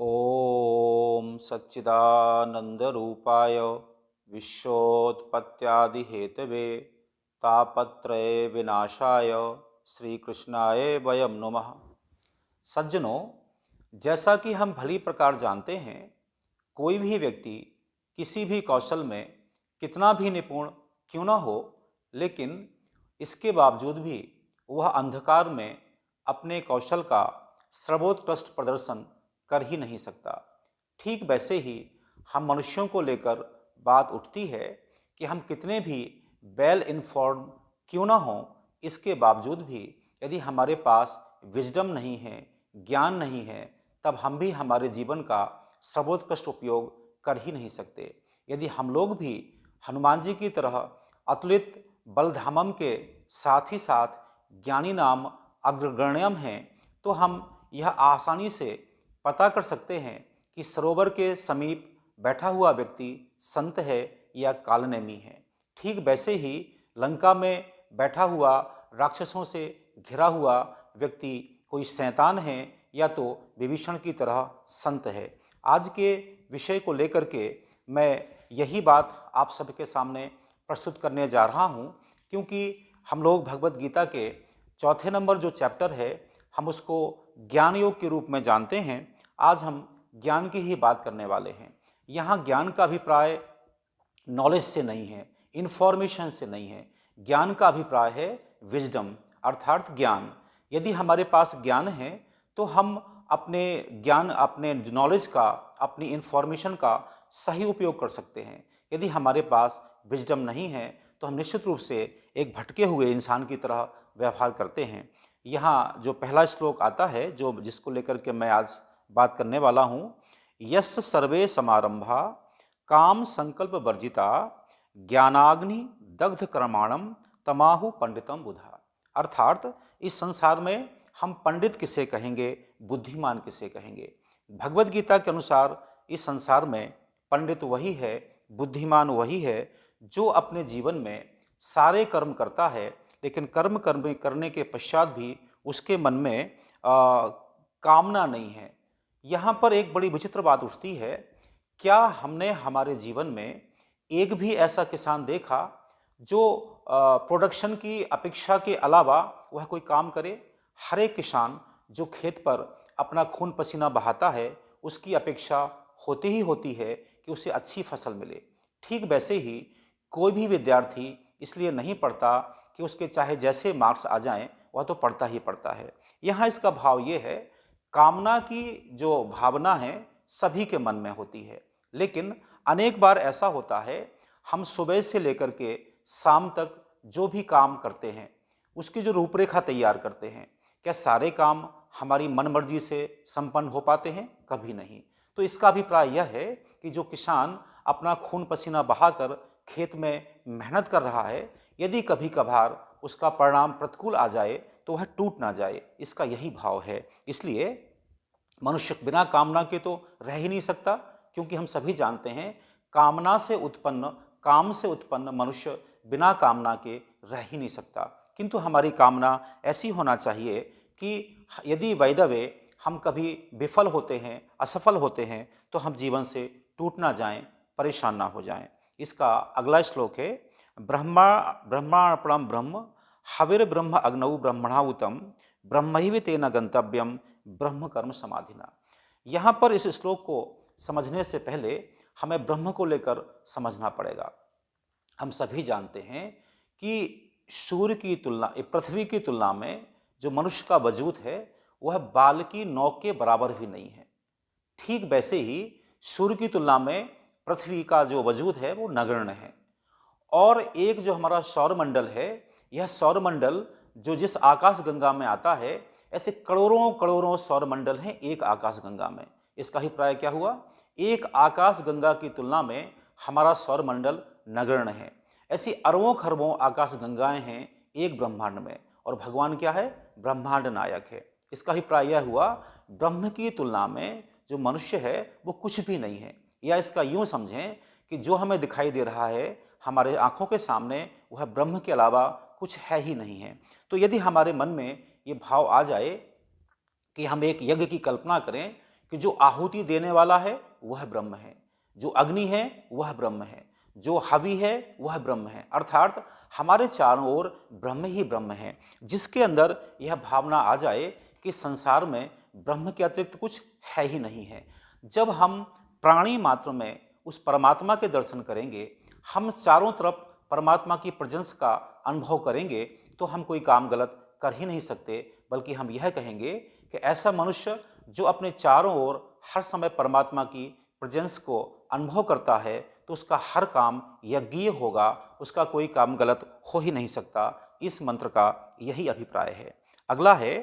ओम सच्चिदानंदरूपाय विश्वोत्पत्त्यादिहेतवे तापत्रय विनाशाय श्रीकृष्णाय वयं नमः। सज्जनों, जैसा कि हम भली प्रकार जानते हैं, कोई भी व्यक्ति किसी भी कौशल में कितना भी निपुण क्यों ना हो, लेकिन इसके बावजूद भी वह अंधकार में अपने कौशल का सर्वोत्कृष्ट प्रदर्शन कर ही नहीं सकता। ठीक वैसे ही हम मनुष्यों को लेकर बात उठती है कि हम कितने भी वेल इन्फॉर्म क्यों ना हों, इसके बावजूद भी यदि हमारे पास विजडम नहीं है, ज्ञान नहीं है, तब हम भी हमारे जीवन का सर्वोत्कृष्ट उपयोग कर ही नहीं सकते। यदि हम लोग भी हनुमान जी की तरह अतुलित बलधामम के साथ ही साथ ज्ञानी नाम अग्रगण्यम हैं, तो हम यह आसानी से पता कर सकते हैं कि सरोवर के समीप बैठा हुआ व्यक्ति संत है या कालनेमी है। ठीक वैसे ही लंका में बैठा हुआ राक्षसों से घिरा हुआ व्यक्ति कोई शैतान है या तो विभीषण की तरह संत है। आज के विषय को लेकर के मैं यही बात आप सबके सामने प्रस्तुत करने जा रहा हूँ, क्योंकि हम लोग भगवत गीता के चौथे नंबर जो चैप्टर है, हम उसको ज्ञान योग के रूप में जानते हैं। आज हम ज्ञान की ही बात करने वाले हैं। यहाँ ज्ञान का अभिप्राय नॉलेज से नहीं है, इन्फॉर्मेशन से नहीं है। ज्ञान का अभिप्राय है विजडम, अर्थात ज्ञान। यदि हमारे पास ज्ञान है तो हम अपने ज्ञान, अपने नॉलेज का, अपनी इन्फॉर्मेशन का सही उपयोग कर सकते हैं। यदि हमारे पास विजडम नहीं है तो हम निश्चित रूप से एक भटके हुए इंसान की तरह व्यवहार करते हैं। यहाँ जो पहला श्लोक आता है, जो जिसको लेकर के मैं आज बात करने वाला हूँ, यस्य सर्वे समारंभा काम संकल्प वर्जिता ज्ञानाग्नि दग्ध कर्माणम तमाहु पंडितम बुधा। अर्थात इस संसार में हम पंडित किसे कहेंगे, बुद्धिमान किसे कहेंगे। भगवत गीता के अनुसार इस संसार में पंडित वही है, बुद्धिमान वही है जो अपने जीवन में सारे कर्म करता है, लेकिन कर्म करने के पश्चात भी उसके मन में कामना नहीं है। यहाँ पर एक बड़ी विचित्र बात उठती है, क्या हमने हमारे जीवन में एक भी ऐसा किसान देखा जो प्रोडक्शन की अपेक्षा के अलावा वह कोई काम करे? हर एक किसान जो खेत पर अपना खून पसीना बहाता है, उसकी अपेक्षा होती ही होती है कि उसे अच्छी फसल मिले। ठीक वैसे ही कोई भी विद्यार्थी इसलिए नहीं पढ़ता कि उसके चाहे जैसे मार्क्स आ जाएं, वह तो पढ़ता ही पढ़ता है। यहाँ इसका भाव ये है, कामना की जो भावना है सभी के मन में होती है, लेकिन अनेक बार ऐसा होता है, हम सुबह से लेकर के शाम तक जो भी काम करते हैं उसकी जो रूपरेखा तैयार करते हैं, क्या सारे काम हमारी मनमर्जी से संपन्न हो पाते हैं? कभी नहीं। तो इसका अभिप्राय यह है कि जो किसान अपना खून पसीना बहाकर खेत में मेहनत कर रहा है, यदि कभी कभार उसका परिणाम प्रतिकूल आ जाए तो वह टूट ना जाए, इसका यही भाव है। इसलिए मनुष्य बिना कामना के तो रह ही नहीं सकता, क्योंकि हम सभी जानते हैं कामना से उत्पन्न, काम से उत्पन्न मनुष्य बिना कामना के रह ही नहीं सकता। किंतु हमारी कामना ऐसी होना चाहिए कि यदि बाय द वे हम कभी विफल होते हैं, असफल होते हैं, तो हम जीवन से टूट ना जाएं, परेशान ना हो जाएं। इसका अगला श्लोक है, ब्रह्मार्पणम ब्रह्म हविर ब्रह्म अग्नौ ब्रह्मणाहुतम ब्रह्मैव तेन गंतव्यम ब्रह्म कर्म समाधिना। यहाँ पर इस श्लोक को समझने से पहले हमें ब्रह्म को लेकर समझना पड़ेगा। हम सभी जानते हैं कि सूर्य की तुलना, पृथ्वी की तुलना में जो मनुष्य का वजूद है वह बाल की नोक के बराबर भी नहीं है। ठीक वैसे ही सूर्य की तुलना में पृथ्वी का जो वजूद है वो नगण्य है। और एक जो हमारा सौरमंडल है, यह सौरमंडल जो जिस आकाश गंगा में आता है, ऐसे करोड़ों करोड़ों सौरमंडल हैं एक आकाश गंगा में। इसका अभिप्राय क्या हुआ? एक आकाश गंगा की तुलना में हमारा सौरमंडल नगण्य है। ऐसी अरबों खरबों आकाश गंगाएं हैं एक ब्रह्मांड में, और भगवान क्या है? ब्रह्मांड नायक है। इसका अभिप्राय यह हुआ, ब्रह्म की तुलना में जो मनुष्य है वो कुछ भी नहीं है। या इसका यूं समझें कि जो हमें दिखाई दे रहा है हमारे आंखों के सामने, वह ब्रह्म के अलावा कुछ है ही नहीं है। तो यदि हमारे मन में ये भाव आ जाए कि हम एक यज्ञ की कल्पना करें कि जो आहुति देने वाला है वह ब्रह्म है, जो अग्नि है वह ब्रह्म है, जो हवि है वह ब्रह्म है। अर्थात हमारे चारों ओर ब्रह्म ही ब्रह्म है। जिसके अंदर यह भावना आ जाए कि संसार में ब्रह्म के अतिरिक्त कुछ है ही नहीं है, जब हम प्राणी मात्र में उस परमात्मा के दर्शन करेंगे, हम चारों तरफ परमात्मा की प्रेजेंस का अनुभव करेंगे, तो हम कोई काम गलत कर ही नहीं सकते, बल्कि हम यह कहेंगे कि ऐसा मनुष्य जो अपने चारों ओर हर समय परमात्मा की प्रेजेंस को अनुभव करता है, तो उसका हर काम यज्ञीय होगा, उसका कोई काम गलत हो ही नहीं सकता। इस मंत्र का यही अभिप्राय है। अगला है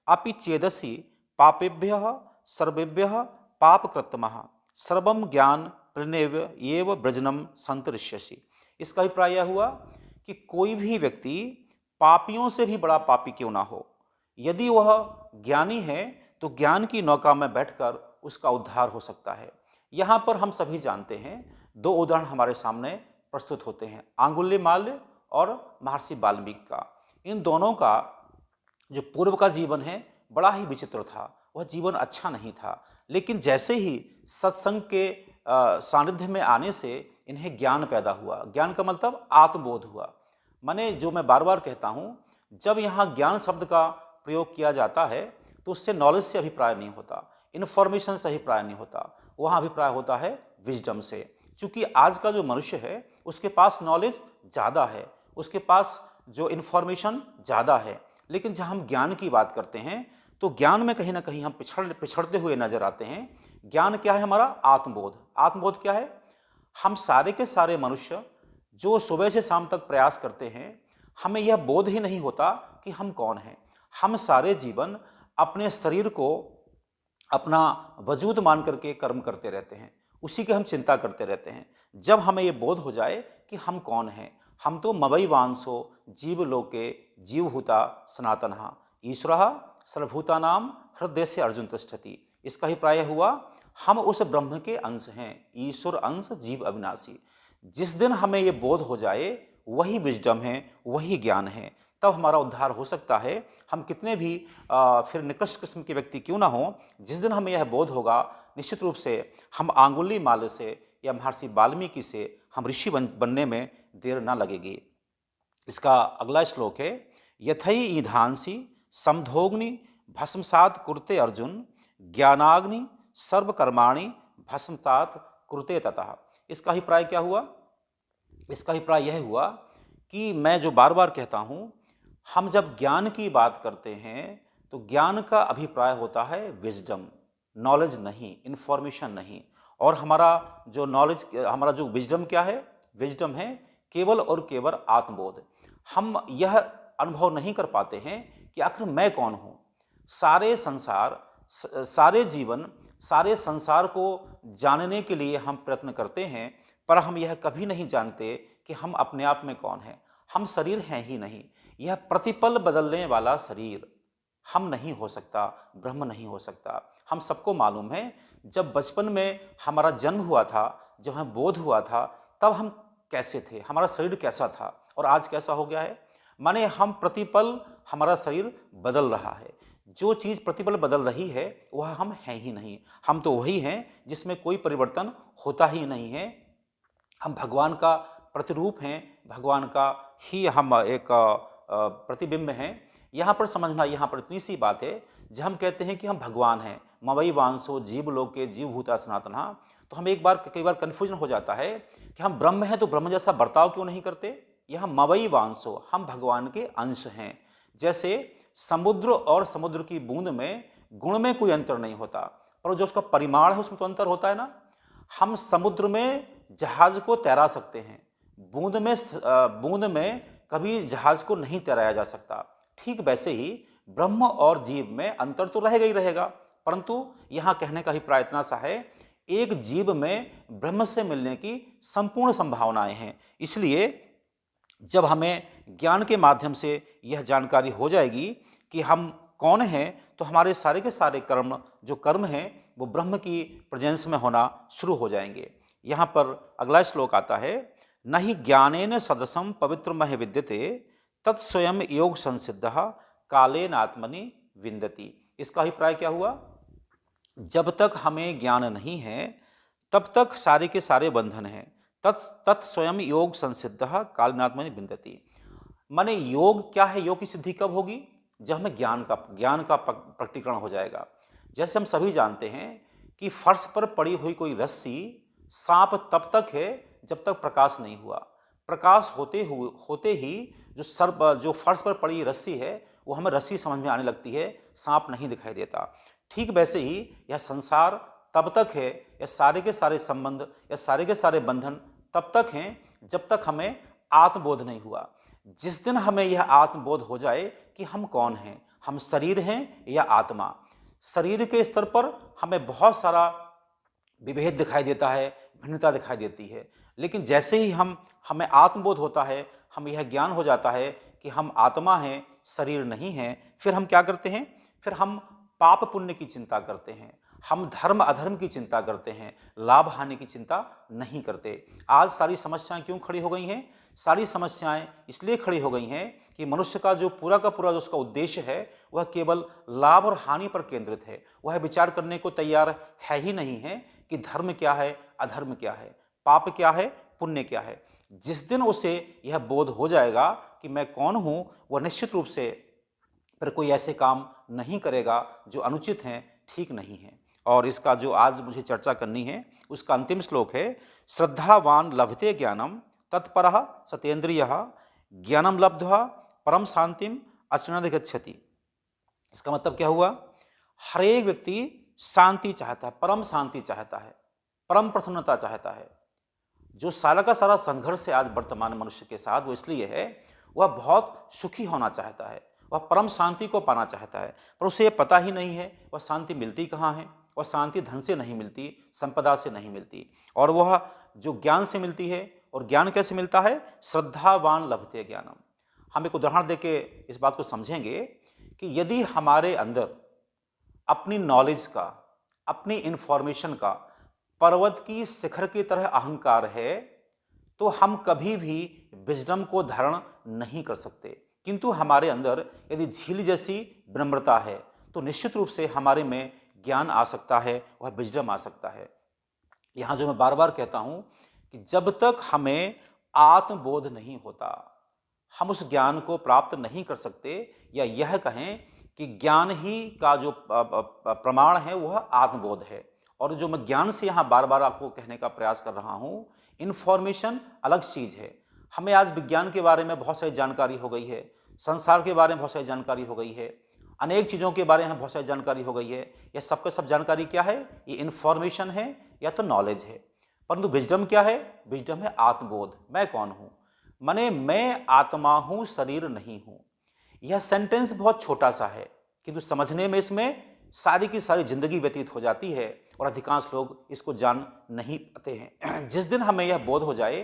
अपि चेदसि पापेभ्यः सर्वेभ्यः पापकृतमः सर्वम ज्ञान प्रणेव एव ब्रजनम संतरिष्यसि। इसका अभिप्राय यह हुआ कि कोई भी व्यक्ति पापियों से भी बड़ा पापी क्यों ना हो, यदि वह ज्ञानी है तो ज्ञान की नौका में बैठकर उसका उद्धार हो सकता है। यहाँ पर हम सभी जानते हैं, दो उदाहरण हमारे सामने प्रस्तुत होते हैं, आंगुल्यमाल्य और महर्षि वाल्मीकि का। इन दोनों का जो पूर्व का जीवन है बड़ा ही विचित्र था, वह जीवन अच्छा नहीं था, लेकिन जैसे ही सत्संग के सानिध्य में आने से इन्हें ज्ञान पैदा हुआ। ज्ञान का मतलब आत्मबोध हुआ। माने जो मैं बार बार कहता हूँ, जब यहाँ ज्ञान शब्द का प्रयोग किया जाता है तो उससे नॉलेज से अभिप्राय नहीं होता, इन्फॉर्मेशन से अभिप्राय नहीं होता, वहाँ अभिप्राय होता है विजडम से। क्योंकि आज का जो मनुष्य है उसके पास नॉलेज ज़्यादा है, उसके पास जो इन्फॉर्मेशन ज़्यादा है, लेकिन जब हम ज्ञान की बात करते हैं तो ज्ञान में कहीं ना कहीं हम पिछड़ते हुए नजर आते हैं। ज्ञान क्या है? हमारा आत्मबोध। आत्मबोध क्या है? हम सारे के सारे मनुष्य जो सुबह से शाम तक प्रयास करते हैं, हमें यह बोध ही नहीं होता कि हम कौन हैं। हम सारे जीवन अपने शरीर को अपना वजूद मान करके कर्म करते रहते हैं, उसी की हम चिंता करते रहते हैं। जब हमें ये बोध हो जाए कि हम कौन हैं, हम तो मवई वांसो जीव लोके जीवभूता सनातनः ईश्वरः सर्वभूतानां हृदय से अर्जुन तिष्ठति। इसका ही प्राय हुआ हम उस ब्रह्म के अंश हैं, ईश्वर अंश जीव अविनाशी। जिस दिन हमें ये बोध हो जाए, वही विजडम है, वही ज्ञान है, तब हमारा उद्धार हो सकता है। हम कितने भी फिर निकृष्ट किस्म के व्यक्ति क्यों ना हो, जिस दिन हमें यह बोध होगा, निश्चित रूप से हम आंगुलीमाल्य से या महर्षि वाल्मीकि से हम ऋषि बनने में देर ना लगेगी। इसका अगला श्लोक है यथै ईधांसी समधोग्नि भस्मसात कुरुते अर्जुन ज्ञानाग्नि सर्वकर्माणि भस्मसात कुरुते ततः। इसका अभिप्राय क्या हुआ? इसका अभिप्राय यह हुआ कि मैं जो बार बार कहता हूँ, हम जब ज्ञान की बात करते हैं तो ज्ञान का अभिप्राय होता है विजडम, नॉलेज नहीं, इन्फॉर्मेशन नहीं। और हमारा जो नॉलेज, हमारा जो विजडम क्या है? विजडम है केवल और केवल आत्मबोध। हम यह अनुभव नहीं कर पाते हैं कि आखिर मैं कौन हूँ। सारे संसार, सारे जीवन, सारे संसार को जानने के लिए हम प्रयत्न करते हैं, पर हम यह कभी नहीं जानते कि हम अपने आप में कौन हैं। हम शरीर हैं ही नहीं, यह प्रतिपल बदलने वाला शरीर हम नहीं हो सकता, ब्रह्म नहीं हो सकता। हम सबको मालूम है, जब बचपन में हमारा जन्म हुआ था, जब हमें बोध हुआ था, तब हम कैसे थे, हमारा शरीर कैसा था और आज कैसा हो गया है। माने हम प्रतिपल हमारा शरीर बदल रहा है। जो चीज़ प्रतिपल बदल रही है वह हम हैं ही नहीं। हम तो वही हैं जिसमें कोई परिवर्तन होता ही नहीं है। हम भगवान का प्रतिरूप हैं, भगवान का ही हम एक प्रतिबिंब हैं। यहाँ पर समझना, यहाँ पर इतनी सी बात है, जब हम कहते हैं कि हम भगवान हैं, मवई वांसो जीव लोके जीवभूता सनातनः, तो हम कई बार कन्फ्यूजन हो जाता है कि हम ब्रह्म हैं तो ब्रह्म जैसा बर्ताव क्यों नहीं करते। यह मवई वांसो, हम भगवान के अंश हैं। जैसे समुद्र और समुद्र की बूंद में गुण में कोई अंतर नहीं होता, पर जो उसका परिमाण है उसमें तो अंतर होता है ना। हम समुद्र में जहाज को तैरा सकते हैं, बूंद में कभी जहाज को नहीं तैराया जा सकता। ठीक वैसे ही ब्रह्म और जीव में अंतर तो रहेगा ही रहेगा, परंतु यहाँ कहने का अभिप्राय इतना सा है, एक जीव में ब्रह्म से मिलने की संपूर्ण संभावनाएं हैं। इसलिए जब हमें ज्ञान के माध्यम से यह जानकारी हो जाएगी कि हम कौन हैं, तो हमारे सारे के सारे कर्म हैं वो ब्रह्म की प्रेजेंस में होना शुरू हो जाएंगे। यहाँ पर अगला श्लोक आता है न हि ज्ञानेन सदसम पवित्रमहि विद्यते तत्स्वयं योग संसिद्धः कालेन आत्मनि विन्दति। इसका अभिप्राय क्या हुआ? जब तक हमें ज्ञान नहीं है तब तक सारे के सारे बंधन हैं। तत् स्वयं योग संसिद्ध कालनात्मनि बिंदति। माने योग क्या है? योग की सिद्धि कब होगी? जब हमें ज्ञान का प्रकटीकरण हो जाएगा। जैसे हम सभी जानते हैं कि फर्श पर पड़ी हुई कोई रस्सी सांप तब तक है जब तक प्रकाश नहीं हुआ। प्रकाश होते ही जो फर्श पर पड़ी रस्सी है वो हमें रस्सी समझ में आने लगती है, सांप नहीं दिखाई देता। ठीक वैसे ही यह संसार तब तक है, यह सारे के सारे संबंध, यह सारे के सारे बंधन तब तक हैं जब तक हमें आत्मबोध नहीं हुआ। जिस दिन हमें यह आत्मबोध हो जाए कि हम कौन हैं, हम शरीर हैं या आत्मा, शरीर के स्तर पर हमें बहुत सारा विभेद दिखाई देता है, भिन्नता दिखाई देती है। लेकिन जैसे ही हमें आत्मबोध होता है, हम यह ज्ञान हो जाता है कि हम आत्मा हैं, शरीर नहीं हैं, फिर हम क्या करते हैं? फिर हम पाप पुण्य की चिंता करते हैं, हम धर्म अधर्म की चिंता करते हैं, लाभ हानि की चिंता नहीं करते। आज सारी समस्याएं क्यों खड़ी हो गई हैं? सारी समस्याएं इसलिए खड़ी हो गई हैं कि मनुष्य का जो पूरा का पूरा जो उसका उद्देश्य है वह केवल लाभ और हानि पर केंद्रित है। वह विचार करने को तैयार है ही नहीं है कि धर्म क्या है, अधर्म क्या है, पाप क्या है, पुण्य क्या है। जिस दिन उसे यह बोध हो जाएगा कि मैं कौन हूं, वह निश्चित रूप से फिर कोई ऐसे काम नहीं करेगा जो अनुचित हैं, ठीक नहीं है। और इसका जो आज मुझे चर्चा करनी है उसका अंतिम श्लोक है, श्रद्धावान लभते ज्ञानम तत्परः सतेन्द्रियः ज्ञानम लब्ध्वा परम शांतिम अचिनधिगच्छति। इसका मतलब क्या हुआ? हर एक व्यक्ति शांति चाहता है, परम शांति चाहता है, परम प्रसन्नता चाहता है। जो सारा का सारा संघर्ष है आज वर्तमान मनुष्य के साथ, वो इसलिए है वह बहुत सुखी होना चाहता है, वह परम शांति को पाना चाहता है, पर उसे ये पता ही नहीं है वह शांति मिलती कहाँ है। वह शांति धन से नहीं मिलती, संपदा से नहीं मिलती, और वह जो ज्ञान से मिलती है। और ज्ञान कैसे मिलता है? श्रद्धावान लभते ज्ञानम। हम एक उदाहरण देके इस बात को समझेंगे कि यदि हमारे अंदर अपनी नॉलेज का, अपनी इंफॉर्मेशन का पर्वत की शिखर की तरह अहंकार है तो हम कभी भी विजडम को धारण नहीं कर सकते। किंतु हमारे अंदर यदि झील जैसी विनम्रता है तो निश्चित रूप से हमारे में ज्ञान आ सकता है, वह विजडम आ सकता है। यहाँ जो मैं बार बार कहता हूँ कि जब तक हमें आत्मबोध नहीं होता हम उस ज्ञान को प्राप्त नहीं कर सकते, या यह कहें कि ज्ञान ही का जो प्रमाण है वह आत्मबोध है। और जो मैं ज्ञान से यहाँ बार बार आपको कहने का प्रयास कर रहा हूँ, इन्फॉर्मेशन अलग चीज़ है। हमें आज विज्ञान के बारे में बहुत सारी जानकारी हो गई है, संसार के बारे में बहुत सारी जानकारी हो गई है, अनेक चीज़ों के बारे में बहुत सारी जानकारी हो गई है। यह सबके सब जानकारी क्या है? ये इन्फॉर्मेशन है या तो नॉलेज है। परंतु विजडम क्या है? विजडम है आत्मबोध। मैं कौन हूँ? माने मैं आत्मा हूँ, शरीर नहीं हूँ। यह सेंटेंस बहुत छोटा सा है किंतु समझने में इसमें सारी की सारी जिंदगी व्यतीत हो जाती है, और अधिकांश लोग इसको जान नहीं पाते हैं। जिस दिन हमें यह बोध हो जाए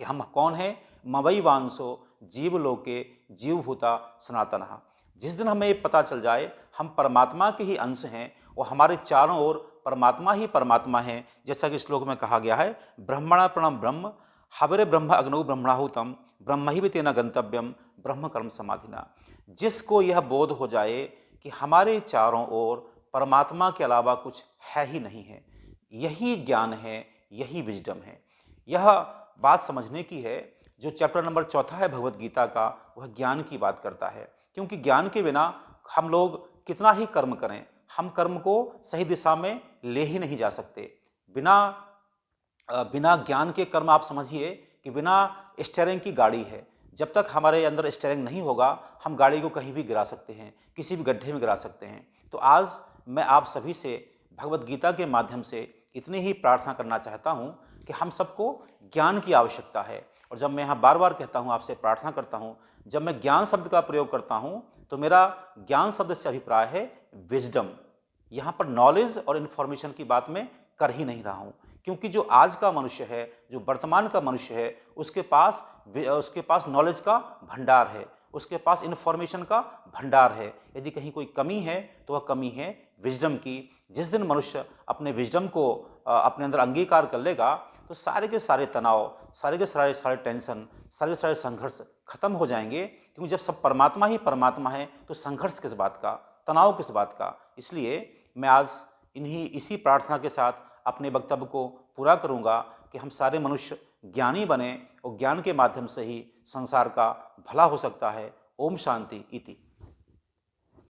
कि हम कौन हैं, मवई वांसो जीवलोके जीवभूता सनातनः, जिस दिन हमें ये पता चल जाए हम परमात्मा के ही अंश हैं और हमारे चारों ओर परमात्मा ही परमात्मा है, जैसा कि श्लोक में कहा गया है, ब्रह्मणा प्रणम ब्रह्म हविरे ब्रह्म अग्नौ ब्रह्मणाहुतम ब्रह्म ही तेना गंतव्यम ब्रह्म कर्म समाधिना। जिसको यह बोध हो जाए कि हमारे चारों ओर परमात्मा के अलावा कुछ है ही नहीं है, यही ज्ञान है, यही विजडम है। यह बात समझने की है। जो चैप्टर नंबर 4 है भगवत गीता का, वह ज्ञान की बात करता है, क्योंकि ज्ञान के बिना हम लोग कितना ही कर्म करें, हम कर्म को सही दिशा में ले ही नहीं जा सकते। बिना ज्ञान के कर्म, आप समझिए कि बिना स्टीयरिंग की गाड़ी है, जब तक हमारे अंदर स्टीयरिंग नहीं होगा हम गाड़ी को कहीं भी गिरा सकते हैं, किसी भी गड्ढे में गिरा सकते हैं। तो आज मैं आप सभी से भगवत गीता के माध्यम से इतनी ही प्रार्थना करना चाहता हूँ कि हम सबको ज्ञान की आवश्यकता है। और जब मैं यहाँ बार बार कहता हूँ, आपसे प्रार्थना करता हूँ, जब मैं ज्ञान शब्द का प्रयोग करता हूँ तो मेरा ज्ञान शब्द से अभिप्राय है विजडम। यहाँ पर नॉलेज और इन्फॉर्मेशन की बात मैं कर ही नहीं रहा हूँ, क्योंकि जो आज का मनुष्य है, जो वर्तमान का मनुष्य है, उसके पास नॉलेज का भंडार है, उसके पास इन्फॉर्मेशन का भंडार है। यदि कहीं कोई कमी है तो वह कमी है विजडम की। जिस दिन मनुष्य अपने विजडम को अपने अंदर अंगीकार कर लेगा तो सारे के सारे तनाव, सारे के सारे टेंशन, सारे के सारे संघर्ष खत्म हो जाएंगे। क्योंकि जब सब परमात्मा ही परमात्मा है तो संघर्ष किस बात का, तनाव किस बात का। इसलिए मैं आज इसी प्रार्थना के साथ अपने वक्तव्य को पूरा करूँगा कि हम सारे मनुष्य ज्ञानी बने और ज्ञान के माध्यम से ही संसार का भला हो सकता है। ओम शांति इति।